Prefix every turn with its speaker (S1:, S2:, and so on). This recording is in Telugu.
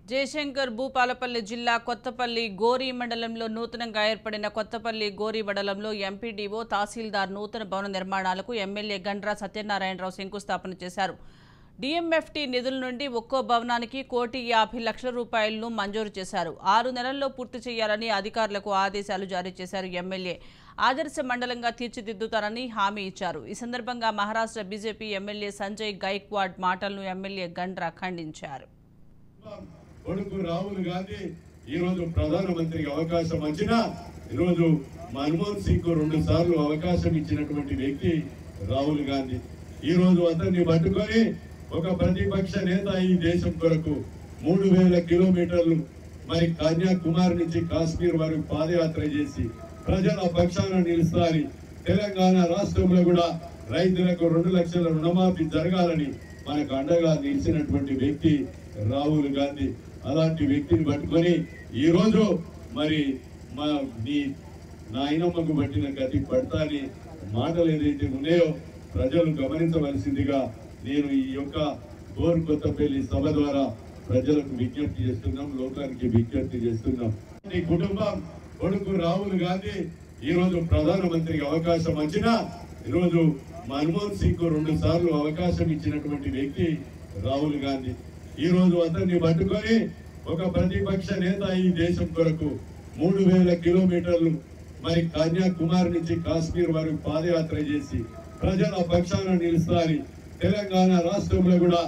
S1: జయశంకర్ భూపాలపల్లి జిల్లా కొత్తపల్లి గోరి మండలంలో నూతనంగా ఏర్పడిన కొత్తపల్లి గోరి మండలంలో ఎంపీడీఓ తహసీల్దార్ నూతన భవన నిర్మాణాలకు ఎమ్మెల్యే గండ్ర సత్యనారాయణరావు శంకుస్థాపన చేశారు. డిఎంఎఫ్టీ నిధుల నుండి ఒక్కో భవనానికి ₹1,50,00,000 మంజూరు చేశారు. 6 నెలల్లో పూర్తి చేయాలని అధికారులకు ఆదేశాలు జారీ చేశారు. ఎమ్మెల్యే ఆదర్శ మండలంగా తీర్చిదిద్దుతారని హామీ ఇచ్చారు. ఈ సందర్భంగా మహారాష్ట్ర బీజేపీ ఎమ్మెల్యే సంజయ్ గైక్వాడ్ మాటలను ఎమ్మెల్యే గండ్ర ఖండించారు.
S2: కొడుకు రాహుల్ గాంధీ ఈ రోజు ప్రధానమంత్రికి అవకాశం వచ్చినా ఈరోజు మన్మోహన్ సింగ్ 2 సార్లు అవకాశం ఇచ్చినటువంటి వ్యక్తి రాహుల్ గాంధీ ఈ రోజు అతన్ని పట్టుకొని ఒక ప్రతిపక్ష నేత ఈ దేశం కొరకు 3000 కిలోమీటర్లు మరి కన్యాకుమారి నుంచి కాశ్మీర్ వరకు పాదయాత్ర చేసి ప్రజల పక్షాన నిలుస్తారని తెలంగాణ రాష్ట్రంలో కూడా రైతులకు 2 లక్షల రుణమాఫీ జరగాలని మనకు అండగా నిలిచినటువంటి వ్యక్తి రాహుల్ గాంధీ. అలాంటి వ్యక్తిని పట్టుకొని ఈ రోజు మరి నీ నాయనమ్మకు పట్టిన గతి పడతాని మాటలు ఏదైతే ఉన్నాయో ప్రజలు గమనించవలసిందిగా నేను ఈ యొక్క గోర్ కొత్తపల్లి సభ ద్వారా ప్రజలకు విజ్ఞప్తి చేస్తున్నాం, లోకానికి విజ్ఞప్తి చేస్తున్నాం. ఈ కుటుంబం కొడుకు రాహుల్ గాంధీ ఈ రోజు ప్రధానమంత్రికి అవకాశం వచ్చినా ఈరోజు మన్మోహన్ సింగ్ 2 సార్లు అవకాశం ఇచ్చినటువంటి వ్యక్తి రాహుల్ గాంధీ ఈ రోజు అతన్ని పట్టుకొని ఒక ప్రతిపక్ష నేత ఈ దేశం కొరకు 3000 కిలోమీటర్లు మరి కన్యాకుమారి నుంచి కాశ్మీర్ వరకు పాదయాత్ర చేసి ప్రజల పక్షాన నిలుస్తారని తెలంగాణ రాష్ట్రంలో కూడా